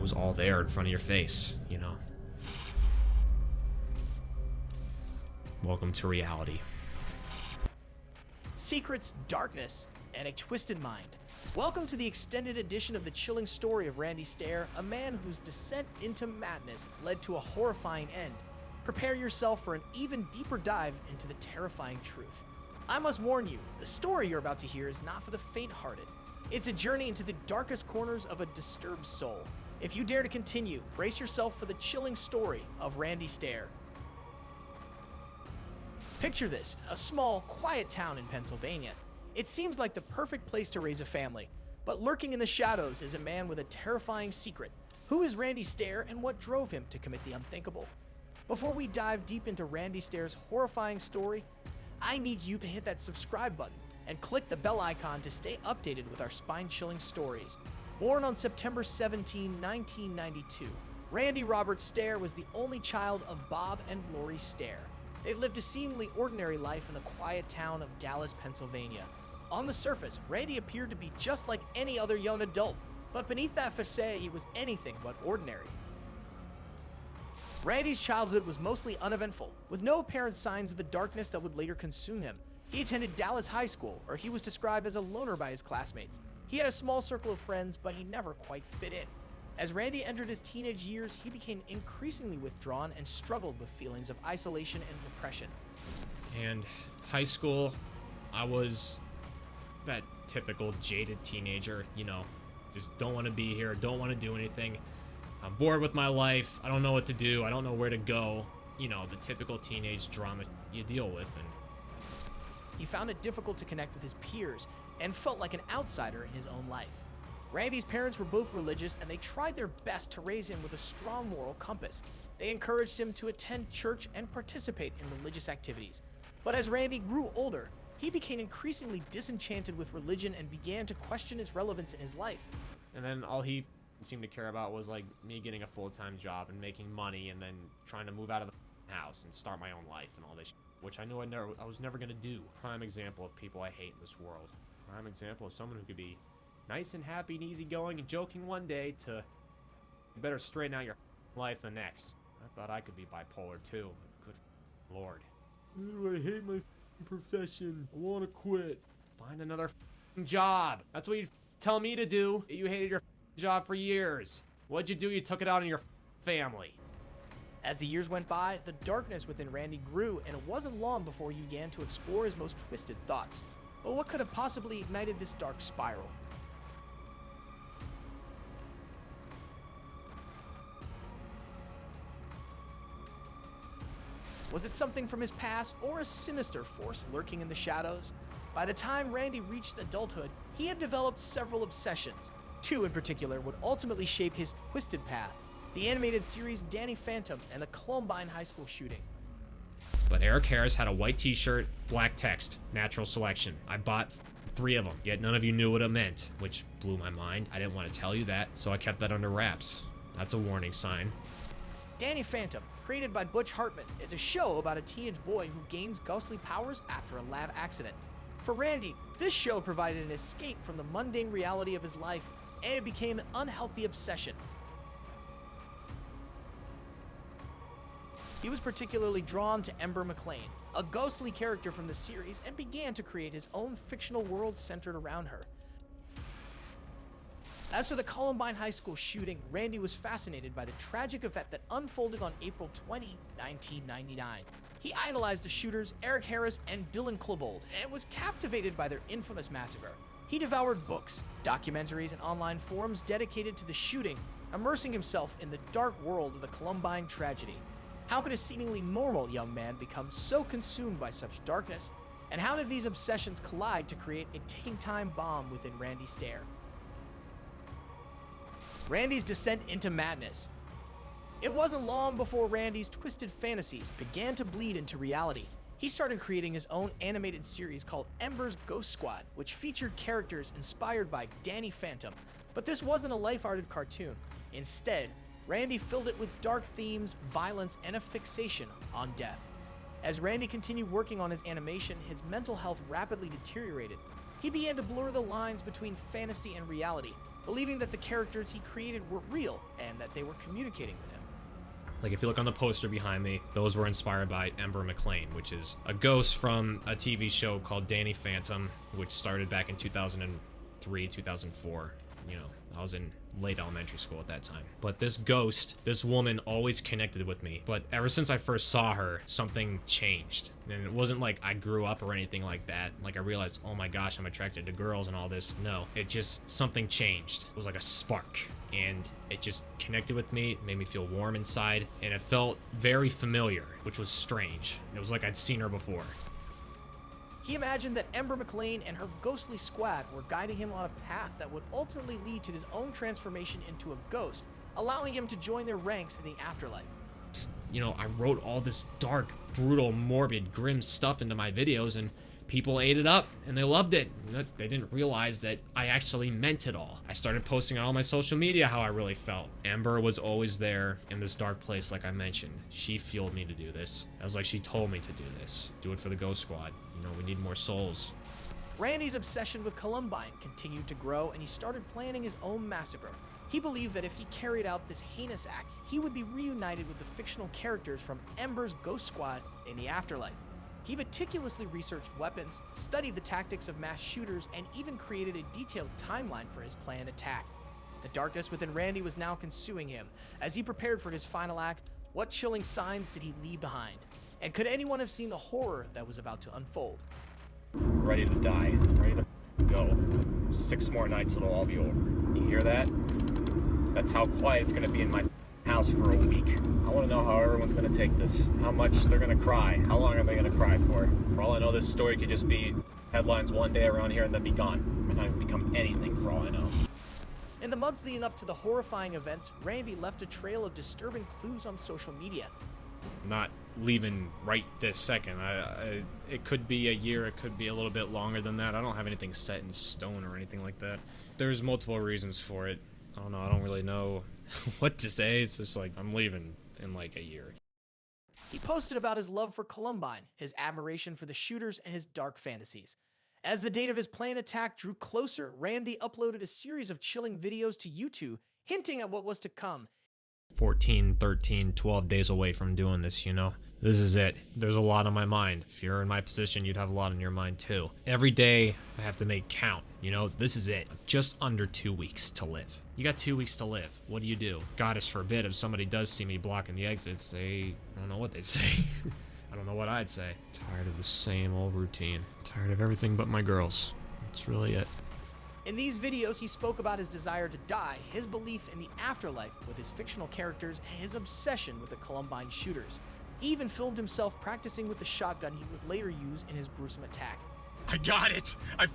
was all there in front of your face, you know. Welcome to reality. Secrets, darkness, and a twisted mind. Welcome to the extended edition of the chilling story of Randy Stair, a man whose descent into madness led to a horrifying end. Prepare yourself for an even deeper dive into the terrifying truth. I must warn you, the story you're about to hear is not for the faint-hearted. It's a journey into the darkest corners of a disturbed soul. If you dare to continue, brace yourself for the chilling story of Randy Stair. Picture this, a small, quiet town in Pennsylvania. It seems like the perfect place to raise a family, but lurking in the shadows is a man with a terrifying secret. Who is Randy Stair and what drove him to commit the unthinkable? Before we dive deep into Randy Stair's horrifying story, I need you to hit that subscribe button and click the bell icon to stay updated with our spine-chilling stories. Born on September 17, 1992, Randy Robert Stair was the only child of Bob and Lori Stair. They lived a seemingly ordinary life in the quiet town of Dallas, Pennsylvania. On the surface, Randy appeared to be just like any other young adult, but beneath that facade, he was anything but ordinary. Randy's childhood was mostly uneventful, with no apparent signs of the darkness that would later consume him. He attended Dallas High School, where he was described as a loner by his classmates. He had a small circle of friends, but he never quite fit in. As Randy entered his teenage years, he became increasingly withdrawn and struggled with feelings of isolation and depression. And high school, I was that typical jaded teenager, you know, just don't want to be here, don't want to do anything. I'm bored with my life. I don't know what to do. I don't know where to go. You know, the typical teenage drama you deal with. And he found it difficult to connect with his peers and felt like an outsider in his own life. Randy's parents were both religious, and they tried their best to raise him with a strong moral compass. They encouraged him to attend church and participate in religious activities. But as Randy grew older, he became increasingly disenchanted with religion and began to question its relevance in his life. And then all he seemed to care about was like me getting a full-time job and making money and then trying to move out of the house and start my own life and all this, which I knew I was never going to do. Prime example of people I hate in this world. Prime example of someone who could be nice and happy and easygoing and joking one day to better straighten out your life the next. I thought I could be bipolar too. Good Lord. I hate my profession. I want to quit. Find another job. That's what you tell me to do. You hated your job for years. What'd you do? You took it out on your family. As the years went by, the darkness within Randy grew, and it wasn't long before he began to explore his most twisted thoughts. But what could have possibly ignited this dark spiral? Was it something from his past or a sinister force lurking in the shadows? By the time Randy reached adulthood, he had developed several obsessions. Two in particular would ultimately shape his twisted path: the animated series Danny Phantom and the Columbine High School shooting. But Eric Harris had a white t-shirt, black text, natural selection. I bought 3 of them, yet none of you knew what it meant, which blew my mind. I didn't want to tell you that, so I kept that under wraps. That's a warning sign. Danny Phantom, created by Butch Hartman, is a show about a teenage boy who gains ghostly powers after a lab accident. For Randy, this show provided an escape from the mundane reality of his life, and it became an unhealthy obsession. He was particularly drawn to Ember McLean, a ghostly character from the series, and began to create his own fictional world centered around her. As for the Columbine High School shooting, Randy was fascinated by the tragic event that unfolded on April 20, 1999. He idolized the shooters, Eric Harris and Dylan Klebold, and was captivated by their infamous massacre. He devoured books, documentaries, and online forums dedicated to the shooting, immersing himself in the dark world of the Columbine tragedy. How could a seemingly normal young man become so consumed by such darkness? And how did these obsessions collide to create a ticking time bomb within Randy Stair? Randy's descent into madness. It wasn't long before Randy's twisted fantasies began to bleed into reality. He started creating his own animated series called Ember's Ghost Squad, which featured characters inspired by Danny Phantom. But this wasn't a lighthearted cartoon. Instead, Randy filled it with dark themes, violence, and a fixation on death. As Randy continued working on his animation, his mental health rapidly deteriorated. He began to blur the lines between fantasy and reality. believing that the characters he created were real and that they were communicating with him. Like, if you look on the poster behind me, those were inspired by Ember McLean, which is a ghost from a TV show called Danny Phantom, which started back in 2003, 2004. You know, I was in late elementary school at that time. But this ghost, this woman, always connected with me. But ever since I first saw her, something changed. And it wasn't like I grew up or anything like that. Like, I realized, oh my gosh, I'm attracted to girls and all this. No, it just, something changed. It was like a spark. And it just connected with me. It made me feel warm inside. And it felt very familiar, which was strange. It was like I'd seen her before. He imagined that Ember McLean and her ghostly squad were guiding him on a path that would ultimately lead to his own transformation into a ghost, allowing him to join their ranks in the afterlife. You know, I wrote all this dark, brutal, morbid, grim stuff into my videos, and people ate it up, and they loved it. They didn't realize that I actually meant it all. I started posting on all my social media how I really felt. Ember was always there in this dark place, like I mentioned. She fueled me to do this. It was like she told me to do this. Do it for the Ghost Squad. You know, we need more souls. Randy's obsession with Columbine continued to grow, and he started planning his own massacre. He believed that if he carried out this heinous act, he would be reunited with the fictional characters from Ember's Ghost Squad in the afterlife. He meticulously researched weapons, studied the tactics of mass shooters, and even created a detailed timeline for his planned attack. The darkness within Randy was now consuming him. As he prepared for his final act, what chilling signs did he leave behind? And could anyone have seen the horror that was about to unfold? Ready to die. Ready to go. 6 more nights, it'll all be over. You hear that? That's how quiet it's gonna be in my house for a week. I want to know how everyone's going to take this. How much they're going to cry. How long are they going to cry for? For all I know, this story could just be headlines one day around here and then be gone. It might not even become anything for all I know. In the months leading up to the horrifying events, Randy left a trail of disturbing clues on social media. Not leaving right this second. It could be a year, it could be a little bit longer than that. I don't have anything set in stone or anything like that. There's multiple reasons for it. I don't know, I don't really know what to say. It's just like, I'm leaving in like a year. He posted about his love for Columbine, his admiration for the shooters, and his dark fantasies. As the date of his planned attack drew closer, Randy uploaded a series of chilling videos to YouTube, hinting at what was to come. 14, 13, 12 days away from doing this, you know? This is it. There's a lot on my mind. If you're in my position, you'd have a lot on your mind too. Every day, I have to make count, you know? This is it. Just under 2 weeks to live. You got 2 weeks to live. What do? Goddess forbid, if somebody does see me blocking the exits, I don't know what they'd say. I don't know what I'd say. Tired of the same old routine. Tired of everything but my girls. That's really it. In these videos, he spoke about his desire to die, his belief in the afterlife with his fictional characters, and his obsession with the Columbine shooters. He even filmed himself practicing with the shotgun he would later use in his gruesome attack. I got it! I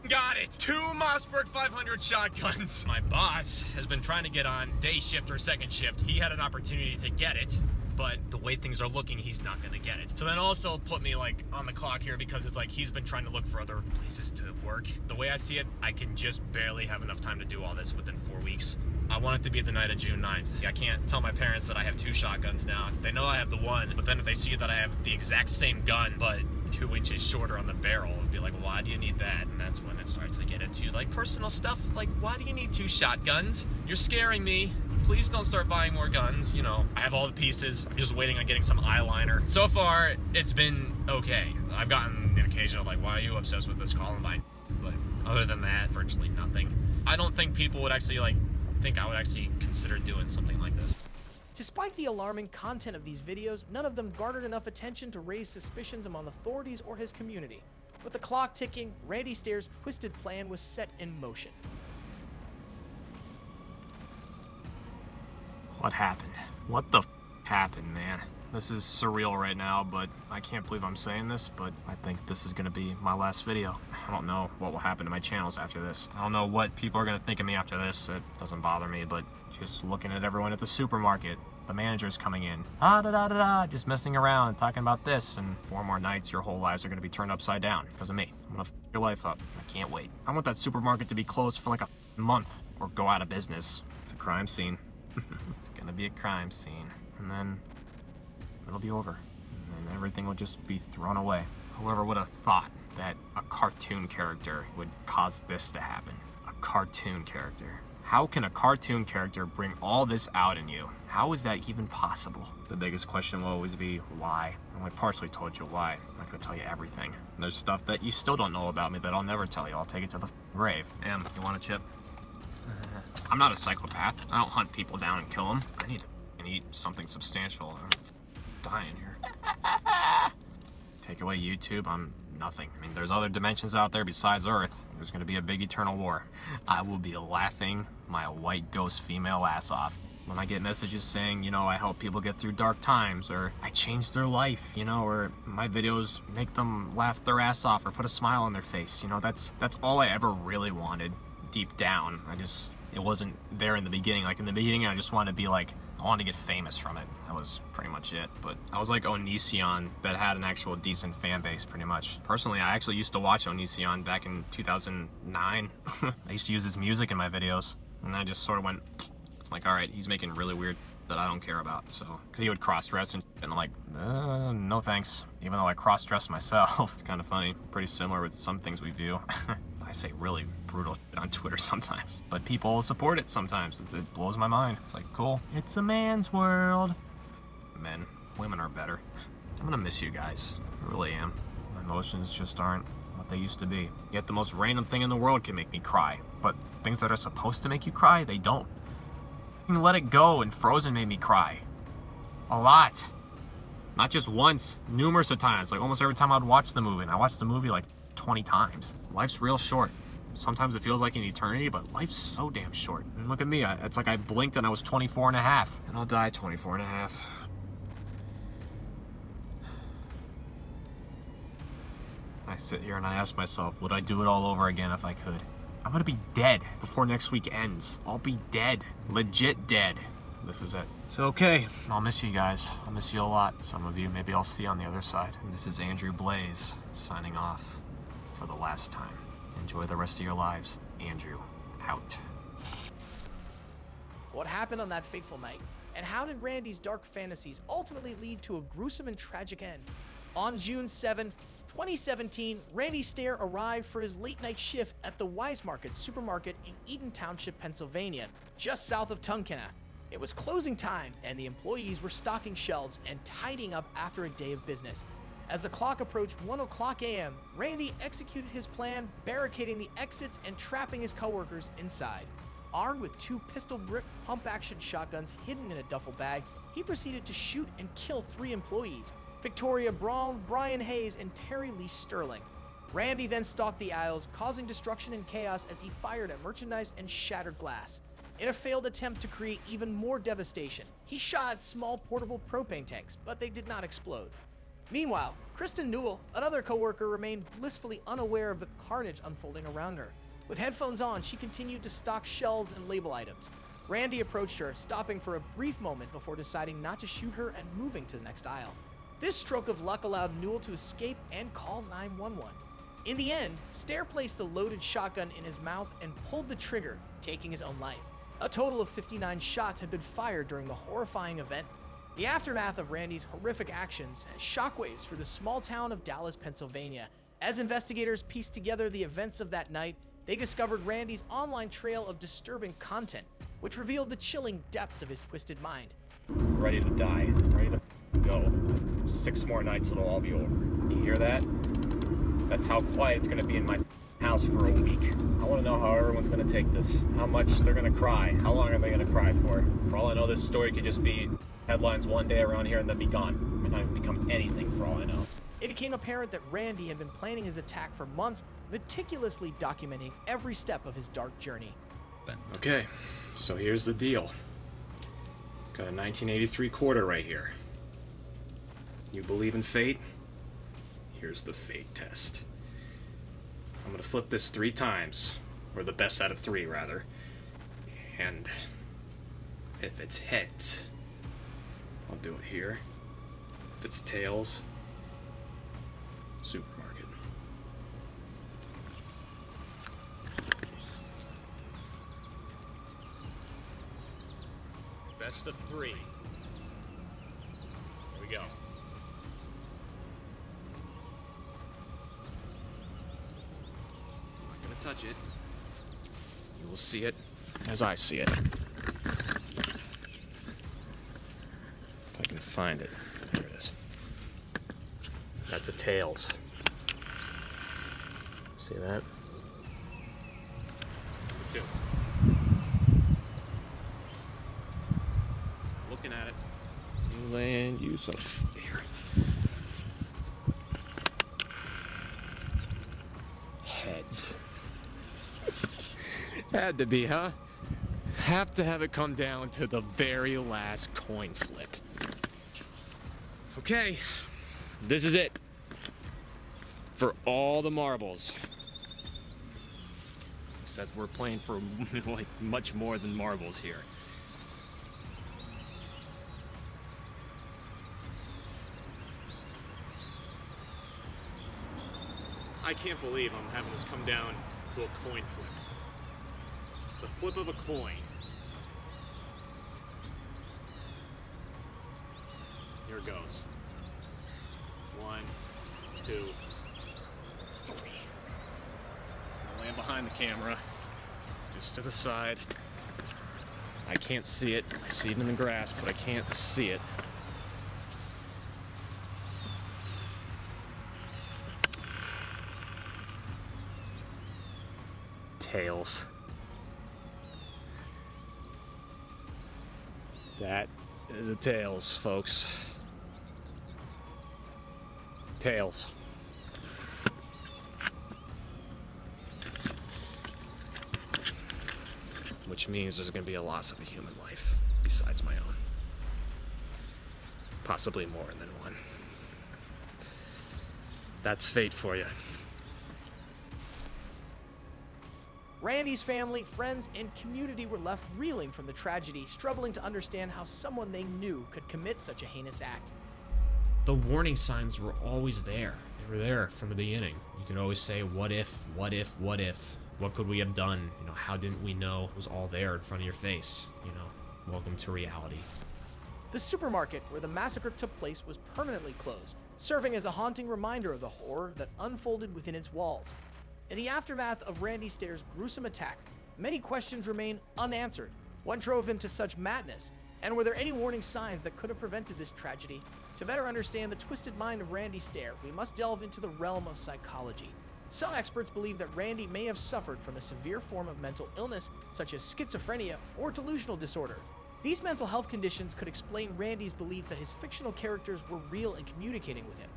got it! 2 Mossberg 500 shotguns! My boss has been trying to get on day shift or second shift. He had an opportunity to get it, but the way things are looking, he's not gonna get it. So then also put me like on the clock here because it's like he's been trying to look for other places to work. The way I see it, I can just barely have enough time to do all this within 4 weeks. I want it to be the night of June 9th. I can't tell my parents that I have 2 shotguns now. They know I have the one, but then if they see that I have the exact same gun, but 2 inches shorter on the barrel, it'd be like, why do you need that? And that's when it starts to get into like personal stuff. Like, why do you need 2 shotguns? You're scaring me. Please don't start buying more guns. You know, I have all the pieces. I'm just waiting on getting some eyeliner. So far, it's been okay. I've gotten an occasional like, why are you obsessed with this Columbine? But other than that, virtually nothing. I don't think people would actually like think I would actually consider doing something like this. Despite the alarming content of these videos, none of them garnered enough attention to raise suspicions among authorities or his community. With the clock ticking, Randy Stair's twisted plan was set in motion. What happened? What the happened, man? This is surreal right now, but I can't believe I'm saying this, but I think this is gonna be my last video. I don't know what will happen to my channels after this. I don't know what people are gonna think of me after this. It doesn't bother me, but just looking at everyone at the supermarket, the manager's coming in, just messing around, talking about this, and 4 more nights, your whole lives are gonna be turned upside down because of me. I'm gonna f your life up. I can't wait. I want that supermarket to be closed for like a month or go out of business. It's a crime scene. It's gonna be a crime scene. And then it'll be over. And then everything will just be thrown away. Whoever would have thought that a cartoon character would cause this to happen? A cartoon character. How can a cartoon character bring all this out in you? How is that even possible? The biggest question will always be, why? And I partially told you why. I'm not gonna tell you everything. And there's stuff that you still don't know about me that I'll never tell you. I'll take it to the grave. You want a chip? I'm not a psychopath. I don't hunt people down and kill them. I need to eat something substantial. I'm dying here. Take away YouTube, I'm nothing. I mean, there's other dimensions out there besides Earth. There's gonna be a big eternal war. I will be laughing my white ghost female ass off when I get messages saying, you know, I help people get through dark times, or I change their life, you know, or my videos make them laugh their ass off or put a smile on their face. You know, that's all I ever really wanted deep down. It wasn't there in the beginning. Like in the beginning, I just wanted to be like, I wanted to get famous from it. That was pretty much it. But I was like Onision that had an actual decent fan base, pretty much. Personally, I actually used to watch Onision back in 2009. I used to use his music in my videos, and I just sort of went like, all right, he's making really weird that I don't care about. So, because he would cross-dress and I'm like, no thanks. Even though I cross-dress myself. It's kind of funny. Pretty similar with some things we view. I say really brutal shit on Twitter sometimes, but people support it sometimes. It blows my mind. It's like, cool. It's a man's world. Men, women are better. I'm gonna miss you guys. I really am. My emotions just aren't what they used to be. Yet the most random thing in the world can make me cry, but things that are supposed to make you cry, they don't. Let It Go and Frozen made me cry. A lot. Not just once, numerous of times. Like almost every time I'd watch the movie, and I watched the movie like 20 times. Life's real short. Sometimes it feels like an eternity, but life's so damn short. And look at me, it's like I blinked and I was 24 and a half. And I'll die 24 and a half. I sit here and I ask myself, would I do it all over again if I could? I'm gonna be dead before next week ends. I'll be dead. Legit dead. This is it. So okay, I'll miss you guys. I'll miss you a lot. Some of you, maybe I'll see you on the other side. And this is Andrew Blaze, signing off for the last time. Enjoy the rest of your lives. Andrew, out. What happened on that fateful night? And how did Randy's dark fantasies ultimately lead to a gruesome and tragic end? On June 7, 2017, Randy STAIR arrived for his late-night shift at the Wise Market supermarket in Eden Township, Pennsylvania, just south of Tunkhannock. It was closing time, and the employees were stocking shelves and tidying up after a day of business. As the clock approached 1 o'clock a.m., Randy executed his plan, barricading the exits and trapping his coworkers inside. Armed with 2 pistol-grip pump-action shotguns hidden in a duffel bag, he proceeded to shoot and kill 3 employees, Victoria Braun, Brian Hayes, and Terry Lee Sterling. Randy then stalked the aisles, causing destruction and chaos as he fired at merchandise and shattered glass. In a failed attempt to create even more devastation, he shot at small portable propane tanks, but they did not explode. Meanwhile, Kristen Newell, another coworker, remained blissfully unaware of the carnage unfolding around her. With headphones on, she continued to stock shelves and label items. Randy approached her, stopping for a brief moment before deciding not to shoot her and moving to the next aisle. This stroke of luck allowed Newell to escape and call 911. In the end, STAIR placed the loaded shotgun in his mouth and pulled the trigger, taking his own life. A total of 59 shots had been fired during the horrifying event. The aftermath of Randy's horrific actions has shockwaves for the small town of Dallas, Pennsylvania. As investigators pieced together the events of that night, they discovered Randy's online trail of disturbing content, which revealed the chilling depths of his twisted mind. Ready to die. Ready to go. 6 more nights, it'll all be over. You hear that? That's how quiet it's gonna be in my house for a week. I wanna know how everyone's gonna take this. How much they're gonna cry. How long are they gonna cry for? For all I know, this story could just be headlines one day around here and then be gone. It might not even become anything for all I know. It became apparent that Randy had been planning his attack for months, meticulously documenting every step of his dark journey. Okay, so here's the deal. Got a 1983 quarter right here. You believe in fate? Here's the fate test. I'm gonna flip this 3 times, or the best out of 3 rather, and if it's heads, I'll do it here. If it's tails, supermarket. Best of 3. Here we go. I'm not gonna touch it. You will see it as I see it. If I can find it. There it is. That's the tails. See that? Two. Looking at it. New land use of air. Heads. Had to be, huh? Have to have it come down to the very last coin flip. Okay, this is it. For all the marbles. Except we're playing for like much more than marbles here. I can't believe I'm having this come down to a coin flip. The flip of a coin. Here it goes. 1, 2, 3. It's gonna land behind the camera. Just to the side. I can't see it. I see it in the grass, but I can't see it. Tails. That is a tails, folks. Tails. Which means there's going to be a loss of a human life besides my own. Possibly more than one. That's fate for you. Randy's family, friends, and community were left reeling from the tragedy, struggling to understand how someone they knew could commit such a heinous act. The warning signs were always there. They were there from the beginning. You could always say, what if, what if, what if? What could we have done? You know, how didn't we know? It was all there in front of your face. You know, welcome to reality. The supermarket where the massacre took place was permanently closed, serving as a haunting reminder of the horror that unfolded within its walls. In the aftermath of Randy Stair's gruesome attack, many questions remain unanswered. What drove him to such madness? And were there any warning signs that could have prevented this tragedy? To better understand the twisted mind of Randy Stair, we must delve into the realm of psychology. Some experts believe that Randy may have suffered from a severe form of mental illness, such as schizophrenia or delusional disorder. These mental health conditions could explain Randy's belief that his fictional characters were real and communicating with him.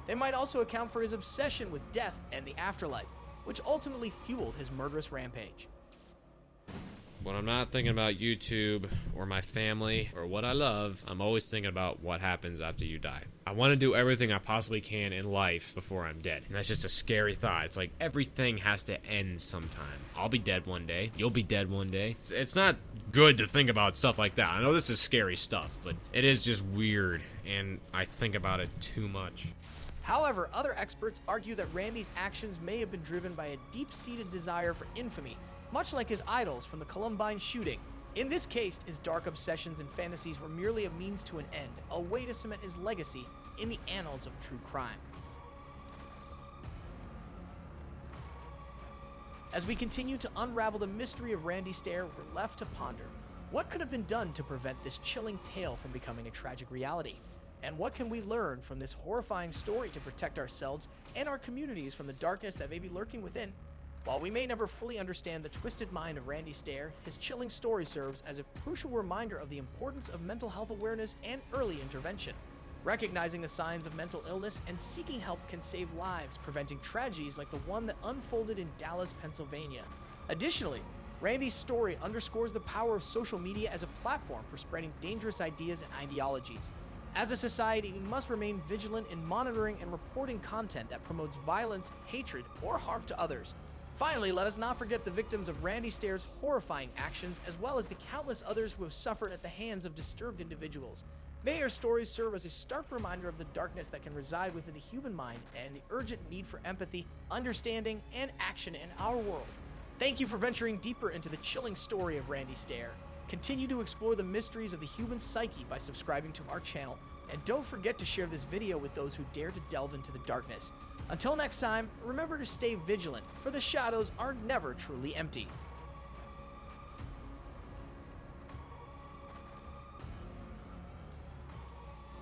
They might also account for his obsession with death and the afterlife, which ultimately fueled his murderous rampage. When I'm not thinking about YouTube or my family or what I love, I'm always thinking about what happens after you die. I want to do everything I possibly can in life before I'm dead. And that's just a scary thought. It's like everything has to end sometime. I'll be dead one day. You'll be dead one day. It's not good to think about stuff like that. I know this is scary stuff, but it is just weird. And I think about it too much. However, other experts argue that Randy's actions may have been driven by a deep-seated desire for infamy, much like his idols from the Columbine shooting. In this case, his dark obsessions and fantasies were merely a means to an end, a way to cement his legacy in the annals of true crime. As we continue to unravel the mystery of Randy Stair, we're left to ponder. What could have been done to prevent this chilling tale from becoming a tragic reality? And what can we learn from this horrifying story to protect ourselves and our communities from the darkness that may be lurking within? While we may never fully understand the twisted mind of Randy Stair, his chilling story serves as a crucial reminder of the importance of mental health awareness and early intervention. Recognizing the signs of mental illness and seeking help can save lives, preventing tragedies like the one that unfolded in Dallas, Pennsylvania. Additionally, Randy's story underscores the power of social media as a platform for spreading dangerous ideas and ideologies. As a society, we must remain vigilant in monitoring and reporting content that promotes violence, hatred, or harm to others. Finally, let us not forget the victims of Randy Stair's horrifying actions, as well as the countless others who have suffered at the hands of disturbed individuals. May their stories serve as a stark reminder of the darkness that can reside within the human mind and the urgent need for empathy, understanding, and action in our world. Thank you for venturing deeper into the chilling story of Randy Stair. Continue to explore the mysteries of the human psyche by subscribing to our channel, and don't forget to share this video with those who dare to delve into the darkness. Until next time, remember to stay vigilant, for the shadows are never truly empty.